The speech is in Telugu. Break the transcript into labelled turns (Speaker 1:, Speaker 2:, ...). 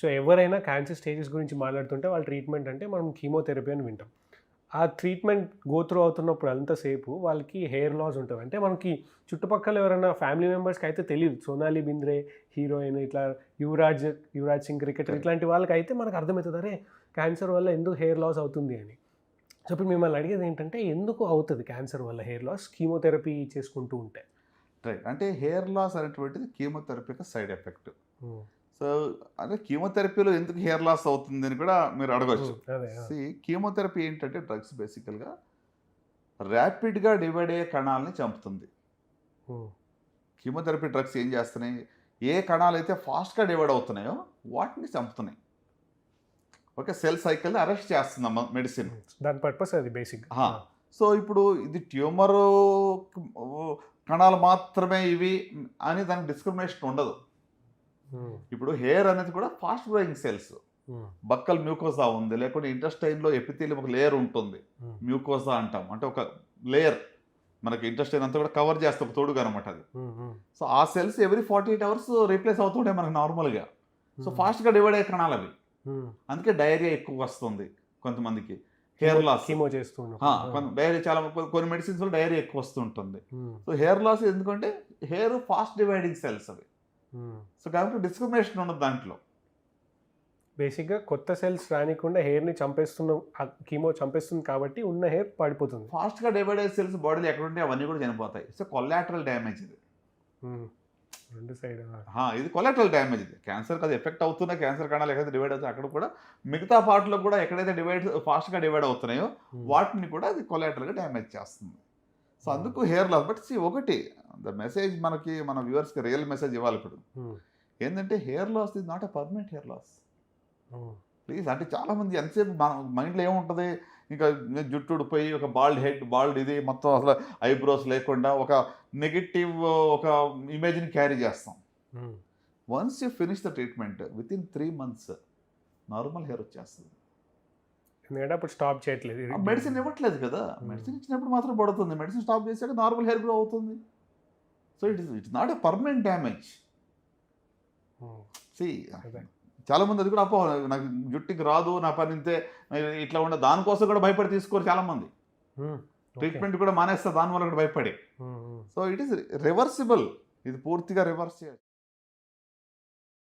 Speaker 1: సో ఎవరైనా క్యాన్సర్ స్టేజెస్ గురించి మాట్లాడుతుంటే వాళ్ళ ట్రీట్మెంట్ అంటే మనం కీమోథెరపీ అని వింటాం. ఆ ట్రీట్మెంట్ గో త్రూ అవుతున్నప్పుడు అంతసేపు వాళ్ళకి హెయిర్ లాస్ ఉంటది. అంటే మనకి చుట్టుపక్కల ఎవరైనా ఫ్యామిలీ మెంబర్స్‌కి అయితే తెలీదు. సోనాలి బింద్రే హీరోయిన్, ఇట్లా యువరాజ్ సింగ్ క్రికెటర్,
Speaker 2: కరెక్ట్.
Speaker 1: ఇట్లాంటి వాళ్ళకైతే మనకు అర్థమవుతది. అరే! క్యాన్సర్ వల్ల ఎందుకు హెయిర్ లాస్ అవుతుంది అని. సో ఇప్పుడు మిమ్మల్ని అడిగేది ఏంటంటే ఎందుకు అవుతది క్యాన్సర్ వల్ల హెయిర్ లాస్ కీమోథెరపీ చేసుకుంటూ ఉంటే?
Speaker 2: రైట్. అంటే హెయిర్ లాస్ అనేటువంటిది కీమోథెరపీ యొక్క సైడ్ ఎఫెక్ట్.
Speaker 1: హ్మ్.
Speaker 2: సో, అంటే కీమోథెరపీలో ఎందుకు హెయిర్ లాస్ అవుతుందని కూడా మీరు అడగొచ్చు.
Speaker 1: అదే. ఆ!
Speaker 2: కీమోథెరపీ ఏంటంటే డ్రగ్స్ బేసికల్‌గా ర్యాపిడ్‌గా డివైడ్ అయ్యే కణాలని చంపుతుంది.
Speaker 1: హ్మ్.
Speaker 2: కీమోథెరపీ డ్రగ్స్ ఏం చేస్తున్నాయి? ఏ కణాలైతే ఫాస్ట్‌గా డివైడ్ అవుతున్నాయో వాటిని చంపుతున్నాయి. ఓకే. సెల్ సైకిల్‌ని అరెస్ట్ చేస్తుంది మెడిసిన్.
Speaker 1: దాని పర్పస్ అది బేసిక్‌గా.
Speaker 2: ఆ! సో, ఇప్పుడు ఇది ట్యూమరు కణాలు మాత్రమే ఇవి అని దానికి డిస్క్రిమినేషన్ ఉండదు.
Speaker 1: హ్మ్.
Speaker 2: ఇప్పుడు హెయిర్ అనేది కూడా ఫాస్ట్ గ్రోయింగ్ సెల్స్.
Speaker 1: హ్మ్.
Speaker 2: బక్కల్ మ్యూకోసా ఉంది. లేకుంటే ఇంటెస్టైన్‌లో ఎపిథీలియం ఒక లేయర్ ఉంటుంది.
Speaker 1: హ్మ్.
Speaker 2: మ్యూకోసా అంటాం. అంటే ఒక లేయర్ మనకి ఇంటెస్టైన్ అంతా కూడా కవర్ చేస్తే ఒక తొడుగు అనమాట అది.
Speaker 1: హ్మ్. హ్మ్.
Speaker 2: సో, ఆ సెల్స్ ఎవ్రీ 48 అవర్స్ రీప్లేస్ అవుతుంటాయి మనకు నార్మల్‌గా. సో,
Speaker 1: హ్మ్.
Speaker 2: ఫాస్ట్‌గా డివైడ్ అయ్యే కణాలవి.
Speaker 1: హ్మ్.
Speaker 2: అందుకే డయేరియా ఎక్కువ వస్తుంది కొంతమందికి. Hair loss.
Speaker 1: కీమో చేస్తూ ఉన్నప్పుడు. ఆ!
Speaker 2: డయేరియా చాలా కొన్ని మెడిసిన్స్‌లో డయేరియా ఎక్కువ వస్తూ ఉంటుంది.
Speaker 1: హ్మ్.
Speaker 2: సో, హెయిర్ లాస్ ఎందుకంటే హెయిర్ ఫాస్ట్ డివైడింగ్ సెల్స్ అవి.
Speaker 1: హ్మ్.
Speaker 2: సో, కాబట్టి డిస్క్రిమినేషన్ ఉండదు దాంట్లో.
Speaker 1: బేసిక్‌గా కొత్త సెల్స్ రానీకుండా హెయిర్‌ని చంపేస్తున్నాం. కీమో చంపేస్తుంది కాబట్టి ఉన్న హెయిర్ పడిపోతుంది.
Speaker 2: ఫాస్ట్‌గా డివైడ్ అయ్యే సెల్స్ బాడీలో ఎక్కడుంటే అవన్నీ కూడా చనిపోతాయి. సో, కొలాటరల్ డ్యామేజ్ ఇది.
Speaker 1: హ్మ్. 2 సైడ్. ఆ!
Speaker 2: ఇది కొలాటరల్ డ్యామేజ్ ఇది. క్యాన్సర్‌కి అది ఎఫెక్ట్ అవుతున్న క్యాన్సర్ కణాలు ఎక్కడైతే డివైడ్ అవుతాయో అక్కడ కూడా మిగతా పార్ట్‌లో కూడా ఎక్కడైతే ఫాస్ట్‌గా డివైడ్ అవుతున్నాయో
Speaker 1: హ్మ్.
Speaker 2: వాటిని కూడా అది కొలాటరల్‌గా డ్యామేజ్ చేస్తుంది. So,
Speaker 1: hmm.
Speaker 2: అందుకు హెయిర్ లాస్. బట్ ఒకటి మెసేజ్ మనకి మన వ్యూవర్స్‌కి రియల్ మెసేజ్ ఇవ్వాలి ఇప్పుడు.
Speaker 1: హ్మ్.
Speaker 2: ఏందంటే hair loss is not a permanent hair loss.
Speaker 1: Hmm.
Speaker 2: Please అంటే చాలామంది ఎంతసేపు మన మైండ్‌లో ఏముంటది, ఇంకా జుట్టు ఊడిపోయి ఒక బాల్డ్ హెడ్, బాల్డ్ ఇది మొత్తం అసలు ఐబ్రోస్ లేకుండా ఒక నెగెటివ్ ఒక ఇమేజ్‌ని క్యారీ చేస్తాం.
Speaker 1: హ్మ్.
Speaker 2: Once you finish the treatment within 3 months normal hair వచ్చేస్తది.
Speaker 1: ఎందుకంటే అప్పుడు స్టాప్ చేయట్లేదు.
Speaker 2: ఆ మెడిసిన్ ఇవ్వట్లేదు కదా!
Speaker 1: హ్మ్.
Speaker 2: మెడిసిన్ ఇచ్చినప్పుడు మాత్రం పడుతుంది. మెడిసిన్ స్టాప్ చేసాక నార్మల్ హెయిర్ గ్రో అవుతుంది. So, it's not a permanent damage.
Speaker 1: హ్మ్.
Speaker 2: సీ
Speaker 1: అదే.
Speaker 2: చాలామంది అది కూడా అపోహ. నాకు జుట్టుకి రాదు, నా పని ఇంతే, ఇట్లా ఉండదు. దానికోసం కూడా భయపడి తీసుకోరు చాలామంది.
Speaker 1: హ్మ్. ఓకే.
Speaker 2: ట్రీట్మెంట్ కూడా మానేస్తారు దానివల్ల కూడా భయపడి.
Speaker 1: హ్మ్. హ్మ్.
Speaker 2: So, it is reversible. ఇది పూర్తిగా రివర్స్ చేయొచ్చు.